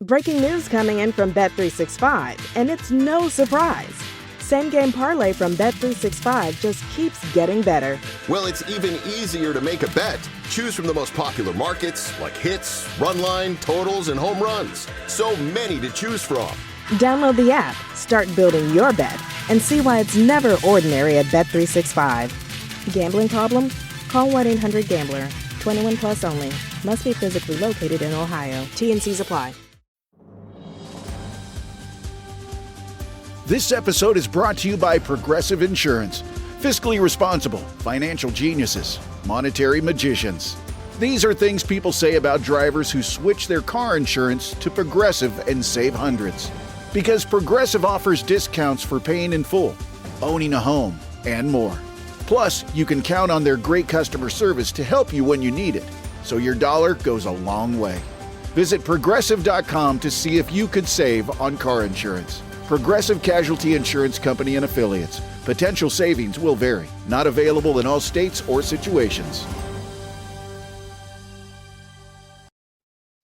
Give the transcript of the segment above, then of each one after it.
Breaking news coming in from Bet365, and it's no surprise. Same game parlay from Bet365 just keeps getting better. Well, it's even easier to make a bet. Choose from the most popular markets like hits, run line, totals, and home runs. So many to choose from. Download the app, start building your bet, and see why it's never ordinary at Bet365. Gambling problem? Call 1-800-GAMBLER. 21 plus only. Must be physically located in Ohio. T&Cs apply. This episode is brought to you by Progressive Insurance. Fiscally responsible, financial geniuses, monetary magicians. These are things people say about drivers who switch their car insurance to Progressive and save hundreds. Because Progressive offers discounts for paying in full, owning a home, and more. Plus, you can count on their great customer service to help you when you need it, so your dollar goes a long way. Visit Progressive.com to see if you could save on car insurance. Progressive Casualty Insurance Company and Affiliates. Potential savings will vary. Not available in all states or situations.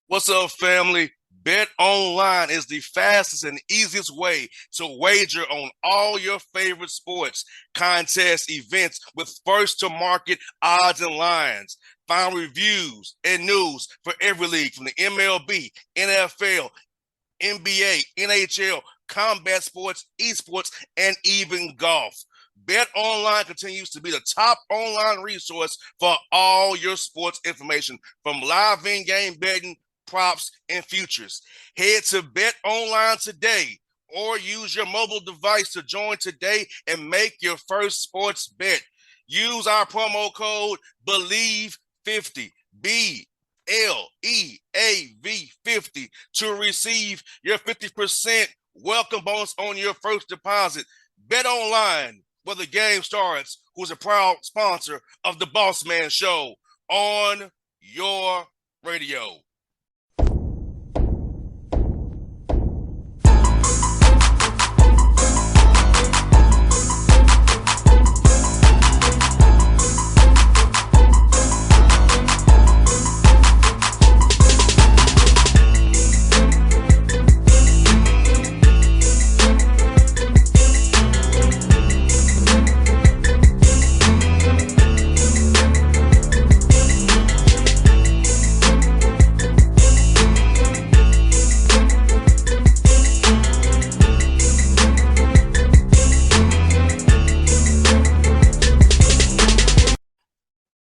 What's up, family? Bet Online is the fastest and easiest way to wager on all your favorite sports, contests, events with first-to-market odds and lines. Find reviews and news for every league from the MLB, NFL, NBA, NHL, combat sports, esports, and even golf. Bet Online continues to be the top online resource for all your sports information, from live in-game betting, props, and futures. Head to Bet Online today or use your mobile device to join today and make your first sports bet. Use our promo code BELIEVE50, BLEAV50, to receive your 50% welcome bonus on your first deposit. Bet Online, where the game starts, who's a proud sponsor of the Bossman Show on your radio.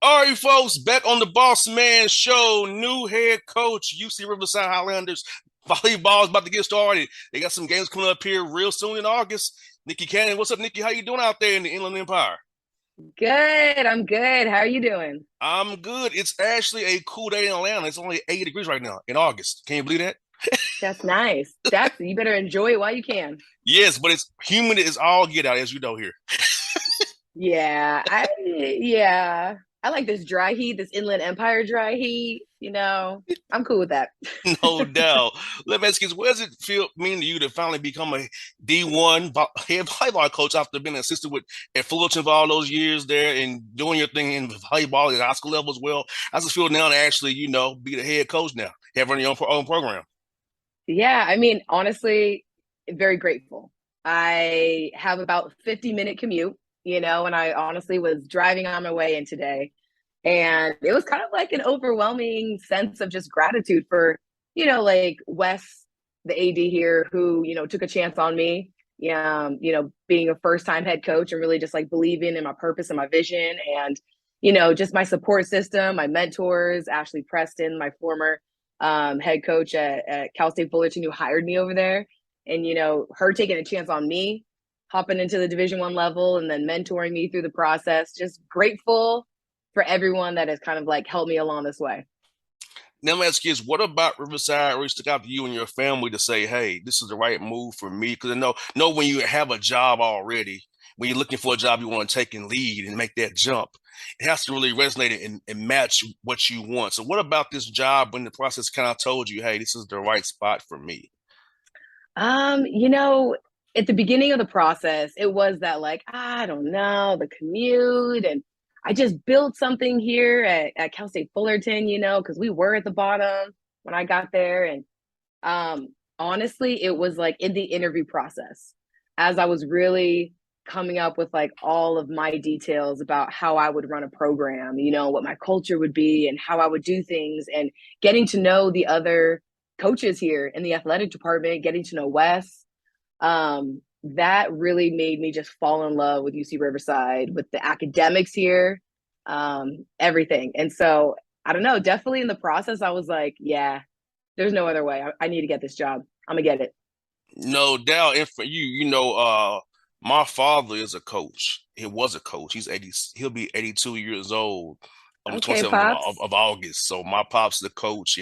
All right, folks, back on the Bossman Show. New head coach, UC Riverside Highlanders. Volleyball is about to get started. They got some games coming up here real soon in August. Nicky Cannon, what's up, Nicky? How you doing out there in the Inland Empire? Good. I'm good. How are you doing? I'm good. It's actually a cool day in Atlanta. It's only 80 degrees right now in August. Can you believe that? That's nice. You better enjoy it while you can. Yes, but it's humid as all get out, as you know here. Yeah. I like this dry heat, this Inland Empire dry heat. I'm cool with that. No doubt. Let me ask you, what does it mean to you to finally become a D1 head volleyball coach after being an assistant at Fullerton for all those years there and doing your thing in volleyball at high school level as well? I just feel now to actually, be the head coach now, have running your own program. Yeah. I mean, honestly, very grateful. I have about 50-minute commute, and I honestly was driving on my way in today. And it was kind of like an overwhelming sense of just gratitude for, like Wes, the AD here, who, took a chance on me, being a first-time head coach and really just like believing in my purpose and my vision and, just my support system, my mentors, Ashley Preston, my former head coach at Cal State Fullerton, who hired me over there. And, her taking a chance on me, hopping into the Division I level and then mentoring me through the process. Just grateful for everyone that has kind of like helped me along this way. Now, let me ask you this, what about Riverside really stuck out to you and your family to say, hey, this is the right move for me? Because I know when you have a job already, when you're looking for a job you want to take and lead and make that jump, it has to really resonate and match what you want. So what about this job when the process kind of told you, hey, this is the right spot for me? At the beginning of the process, it was that like, I don't know, the commute, and I just built something here at Cal State Fullerton, because we were at the bottom when I got there. And Honestly, it was like in the interview process, as I was really coming up with like all of my details about how I would run a program, you know, what my culture would be and how I would do things, and getting to know the other coaches here in the athletic department, getting to know Wes. That really made me just fall in love with UC Riverside, with the academics here, everything. And so I don't know, definitely in the process, I was like, yeah, there's no other way. I need to get this job. I'm gonna get it. No doubt. And for you, my father is a coach. He was a coach. He's 80, he'll be 82 years old on the Okay, 27th pops. of August. So my pop's the coach,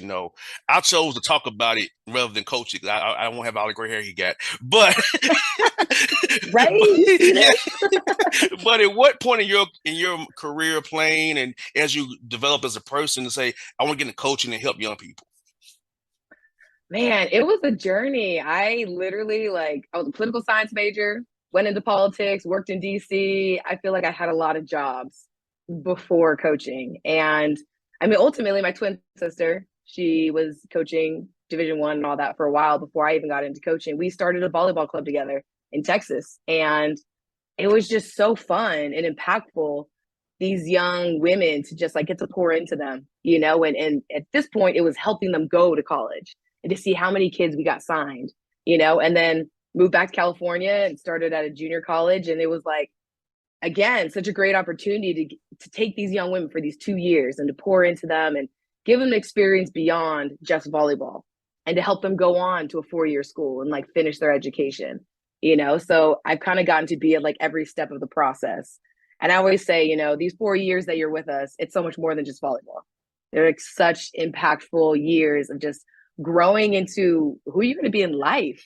I chose to talk about it rather than coaching. I won't have all the gray hair he got. But, Right? but You see yeah. this? But at what point in your career playing and as you develop as a person to say, I want to get into coaching and help young people? Man, it was a journey. I literally I was a political science major, went into politics, worked in DC. I feel like I had a lot of jobs before coaching. And I mean, ultimately my twin sister, she was coaching Division 1 and all that for a while before I even got into coaching. We started a volleyball club together in Texas. And it was just so fun and impactful, these young women to just like get to pour into them, you know, and at this point it was helping them go to college and to see how many kids we got signed, you know, and then moved back to California and started at a junior college. And it was like, again, such a great opportunity to take these young women for these 2 years and to pour into them and give them an experience beyond just volleyball, and to help them go on to a 4-year school and like finish their education, you know. So I've kind of gotten to be at like every step of the process. And I always say, you know, these 4 years that you're with us, it's so much more than just volleyball. They're like such impactful years of just growing into who you're going to be in life,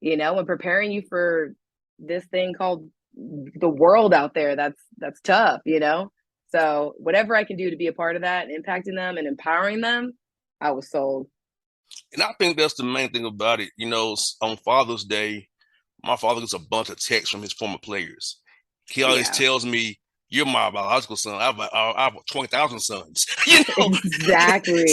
you know, and preparing you for this thing called the world out there. That's tough, you know. So whatever I can do to be a part of that and impacting them and empowering them, I was sold. And I think that's the main thing about it. On Father's Day, my father gets a bunch of texts from his former players. He always Yeah. tells me, "You're my biological son. I have 20,000 sons." You know, so Exactly.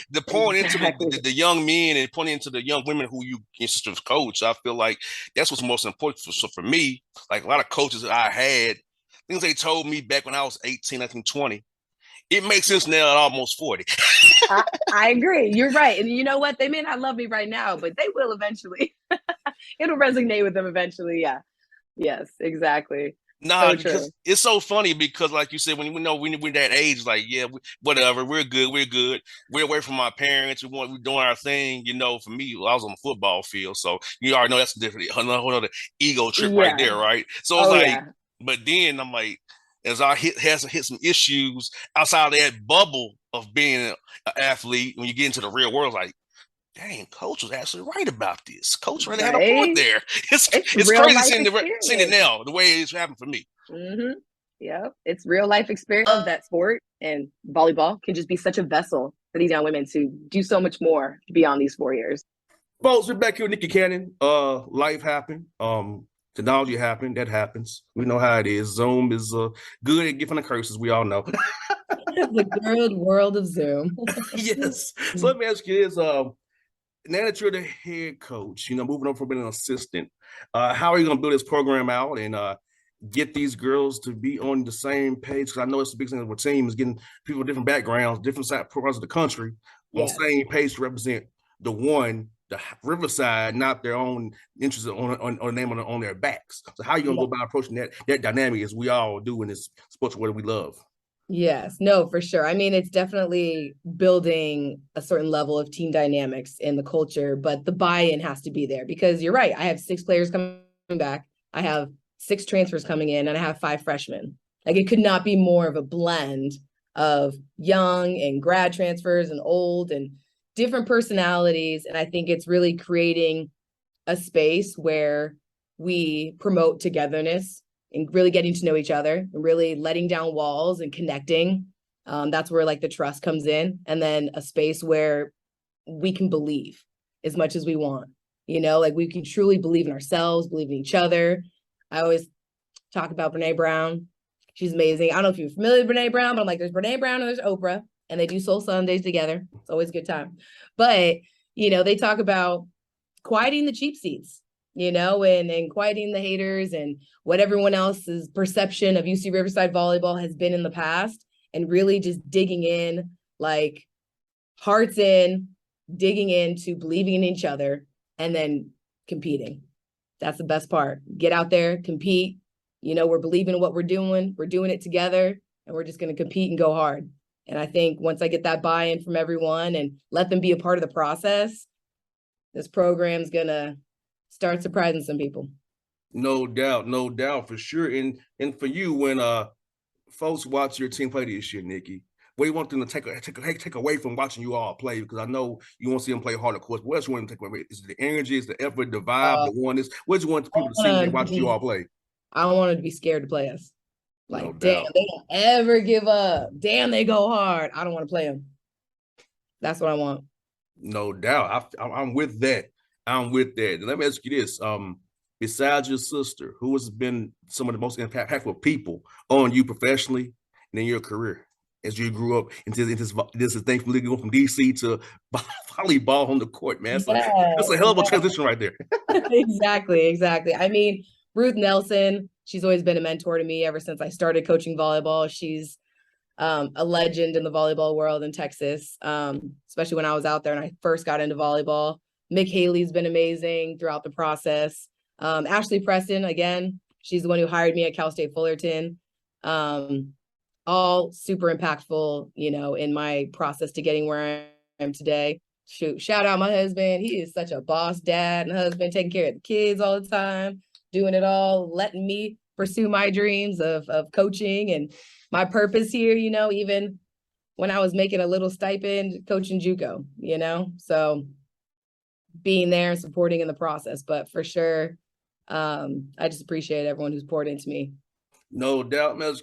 the point into Exactly. the young men and pointing into the young women who your sisters coach, I feel like that's what's most important. So for me, like a lot of coaches that I had, things they told me back when I was 18, 19, 20, it makes sense now at almost 40. I agree. You're right. And you know what? They may not love me right now, but they will eventually. It'll resonate with them eventually. Yeah. Yes, exactly. Nah, So true. because it's so funny because, like you said, when we know we're that age, like, yeah, whatever, we're good, we're away from our parents, we're doing our thing. For me, I was on the football field, so you already know that's a different, another ego trip right Yeah. there, right? So it's Oh, like, yeah. but then I'm like, as I hit some issues outside of that bubble of being an athlete, when you get into the real world, like, dang, coach was actually right about this. Coach really had a point Right. there. It's It's it's real crazy life seeing it experience. now, the way it's happened for me. Mm-hmm. Yep. It's real life experience of that sport. And volleyball can just be such a vessel for these young women to do so much more beyond these 4 years. Folks, we're back here with Nicky Cannon. Life happened. Technology happened. That happens. We know how it is. Zoom is good at giving the curses. We all know. The good world of Zoom. Yes. So let me ask you this: now that you're the head coach, moving over from being an assistant, how are you going to build this program out and get these girls to be on the same page? Because I know it's the big thing of a team is getting people with different backgrounds, different parts of the country on the Yes. same page to represent the Riverside, not their own interests on the name on their backs. So how are you going to go about approaching that dynamic as we all do in this sports world we love? Yes, no, for sure. I mean, it's definitely building a certain level of team dynamics in the culture, but the buy-in has to be there because you're right. I have 6 players coming back. I have 6 transfers coming in, and I have 5 freshmen. Like, it could not be more of a blend of young and grad transfers and old and different personalities. And I think it's really creating a space where we promote togetherness and really getting to know each other and really letting down walls and connecting. That's where like the trust comes in. And then a space where we can believe as much as we want, like we can truly believe in ourselves, believe in each other. I always talk about Brene Brown. She's amazing. I don't know if you're familiar with Brene Brown, but I'm like, there's Brene Brown and there's Oprah, and they do Soul Sundays together. It's always a good time. But, they talk about quieting the cheap seats, and quieting the haters and what everyone else's perception of UC Riverside volleyball has been in the past, and really just digging in, like hearts in, digging into believing in each other, and then competing. That's the best part. Get out there, compete. We're believing in what we're doing it together, and we're just going to compete and go hard. And I think once I get that buy-in from everyone and let them be a part of the process, this program's going to start surprising some people. No doubt, for sure. And for you, when folks watch your team play this year, Nicky, what do you want them to take away from watching you all play? Because I know you want to see them play hard, of course. But what else you want them to take away? Is it the energy, is the effort, the vibe, the oneness? What do you want people to see when they watch you all play? I don't want them to be scared to play us. Like, No damn, doubt. they don't ever give up. Damn, they go hard. I don't want to play them. That's what I want. No doubt. I'm with that. I'm with that. Let me ask you this. Besides your sister, who has been some of the most impactful people on you professionally and in your career as you grew up into this thing from going from DC to volleyball on the court, man? That's a hell of a transition right there. Exactly. I mean, Ruth Nelson, she's always been a mentor to me ever since I started coaching volleyball. She's a legend in the volleyball world in Texas, especially when I was out there and I first got into volleyball. Mick Haley's been amazing throughout the process. Ashley Preston, again, she's the one who hired me at Cal State Fullerton. All super impactful, in my process to getting where I am today. Shout out my husband. He is such a boss dad and husband, taking care of the kids all the time, doing it all, letting me pursue my dreams of coaching and my purpose here, even when I was making a little stipend coaching JUCO, so being there and supporting in the process. But for sure, I just appreciate everyone who's poured into me. No doubt, man.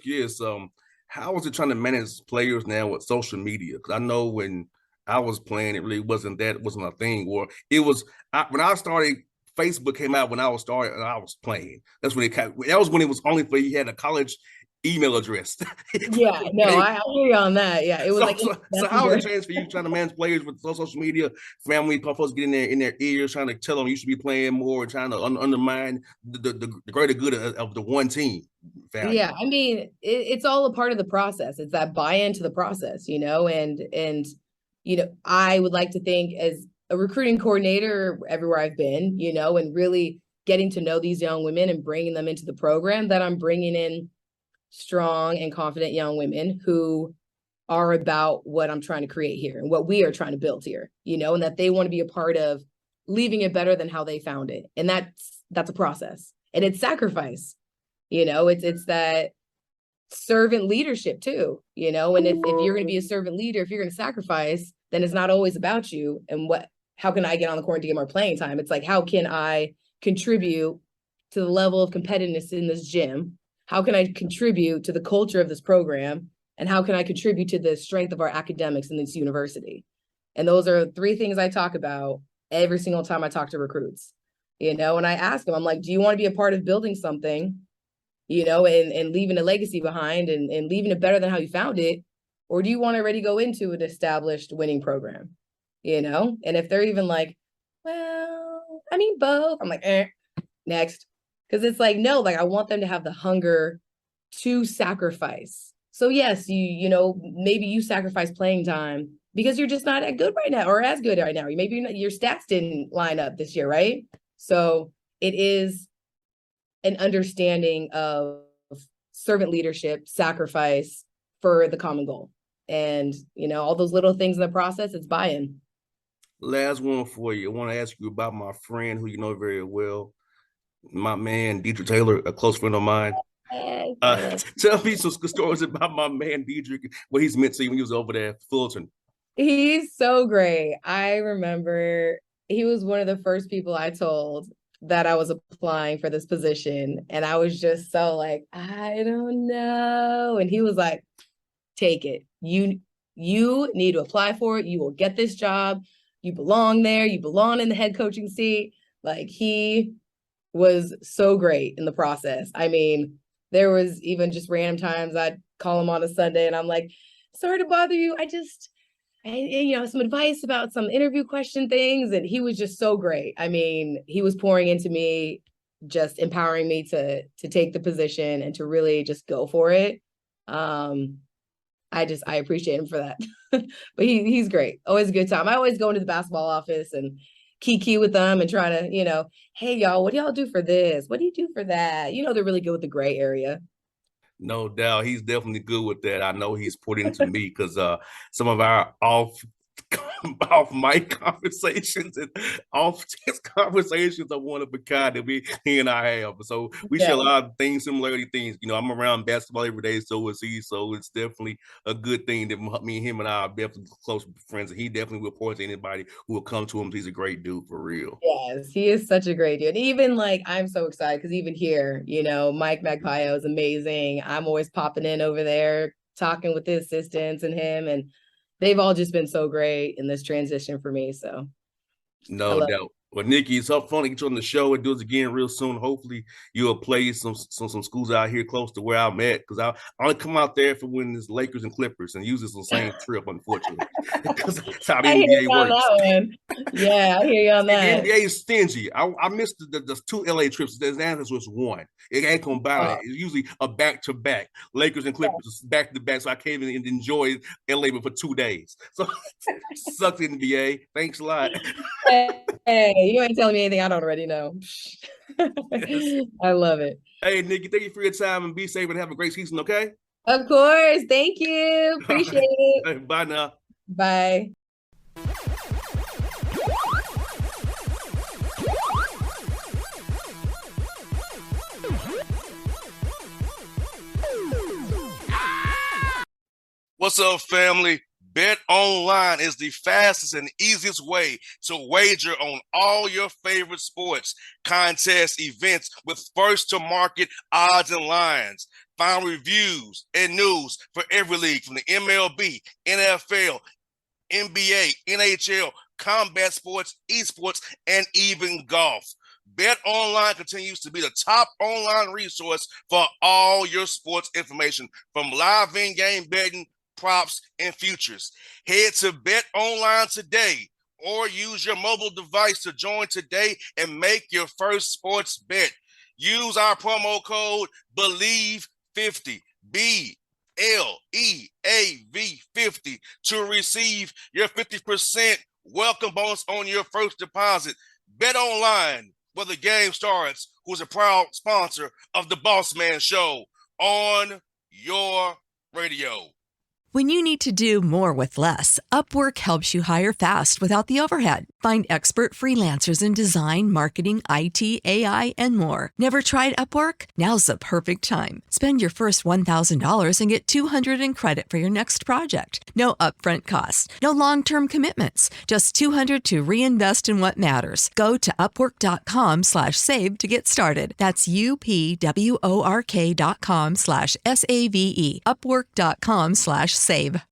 How was it trying to manage players now with social media? Because I know when I was playing, it really wasn't a thing. Or it was when I started. Facebook came out when I was playing. That was when it was only for you had a college email address. Yeah, no, I hear you on that. Yeah, it was so how was it changed for you trying to manage players with social media, family, folks getting in their ears, trying to tell them you should be playing more, and trying to undermine the greater good of the one team value? Yeah, I mean, it's all a part of the process. It's that buy-in to the process, and I would like to think as a recruiting coordinator everywhere I've been, and really getting to know these young women and bringing them into the program, that I'm bringing in strong and confident young women who are about what I'm trying to create here and what we are trying to build here, and that they want to be a part of leaving it better than how they found it. And that's a process, and it's sacrifice, it's that servant leadership too, and if you're going to be a servant leader, if you're going to sacrifice, then it's not always about you and how can I get on the court to get more playing time? It's like, how can I contribute to the level of competitiveness in this gym? How can I contribute to the culture of this program? And how can I contribute to the strength of our academics in this university? And those are three things I talk about every single time I talk to recruits, and I ask them, I'm like, do you want to be a part of building something, and leaving a legacy behind and leaving it better than how you found it? Or do you want to already go into an established winning program? And if they're even like, well, I mean, both, I'm like, next. Because it's like, no, like I want them to have the hunger to sacrifice. So yes, maybe you sacrifice playing time because you're just not that good right now or as good right now. Maybe your stats didn't line up this year, right? So it is an understanding of servant leadership, sacrifice for the common goal. And, all those little things in the process, it's buy-in. Last one for you. I want to ask you about my friend who you know very well, my man, Deidre Taylor, a close friend of mine. Tell me some stories about my man, Deidre, what he's meant to you when he was over there at Fullerton. He's so great. I remember he was one of the first people I told that I was applying for this position. And I was just so like, I don't know. And he was like, take it. You need to apply for it. You will get this job. You belong there. You belong in the head coaching seat. Like, he was so great in the process. I mean, there was even just random times I'd call him on a Sunday and I'm like, sorry to bother you. I some advice about some interview question things. And he was just so great. I mean, he was pouring into me, just empowering me to take the position and to really just go for it. I appreciate him for that. But he's great. Always a good time. I always go into the basketball office and kiki with them and try to, hey y'all, what do y'all do for this? What do you do for that? They're really good with the gray area. No doubt, he's definitely good with that. I know he's put into me because some of our off mic conversations and off chest conversations are one of a kind that he and I have. So we share a lot of things, similarity things. I'm around basketball every day, so is he. So it's definitely a good thing that me and him and I are definitely close friends. And he definitely will report to anybody who will come to him. He's a great dude for real. Yes, he is such a great dude. And even I'm so excited because even here, Mike Magpio is amazing. I'm always popping in over there, talking with the assistants and him, and they've all just been so great in this transition for me. So no doubt. Well, Nicky, it's up fun to get you on the show and do this again real soon. Hopefully, you'll play some schools out here close to where I'm at, because I only come out there for when it's Lakers and Clippers, and usually it's the same trip, unfortunately. Because that's how the NBA works. Yeah, I hear you on that. The NBA is stingy. I missed the 2 LA trips. The Atlantis was one. It ain't combined. It's usually a back-to-back. Lakers and Clippers back-to-back, so I came in and enjoyed LA for 2 days. So sucks, NBA. Thanks a lot. Hey, you ain't telling me anything I don't already know. I love it. Hey, Nicky, thank you for your time, and be safe and have a great season, okay? Of course. Thank you. Appreciate it. Bye now. Bye. What's up, family? Bet Online is the fastest and easiest way to wager on all your favorite sports, contests, events with first-to-market odds and lines. Find reviews and news for every league from the MLB, NFL, NBA, NHL, combat sports, esports, and even golf. Bet Online continues to be the top online resource for all your sports information, from live in-game betting, props, and futures. Head to Bet Online today or use your mobile device to join today and make your first sports bet. Use our promo code BELIEVE50, BLEAV50, to receive your 50% welcome bonus on your first deposit. Bet Online, where the game starts, who's a proud sponsor of the Bossman Show on your radio. When you need to do more with less, Upwork helps you hire fast without the overhead. Find expert freelancers in design, marketing, IT, AI, and more. Never tried Upwork? Now's the perfect time. Spend your first $1,000 and get $200 in credit for your next project. No upfront costs, no long-term commitments, just $200 to reinvest in what matters. Go to upwork.com/save to get started. That's UPWORK.com/SAVE. Upwork.com/save.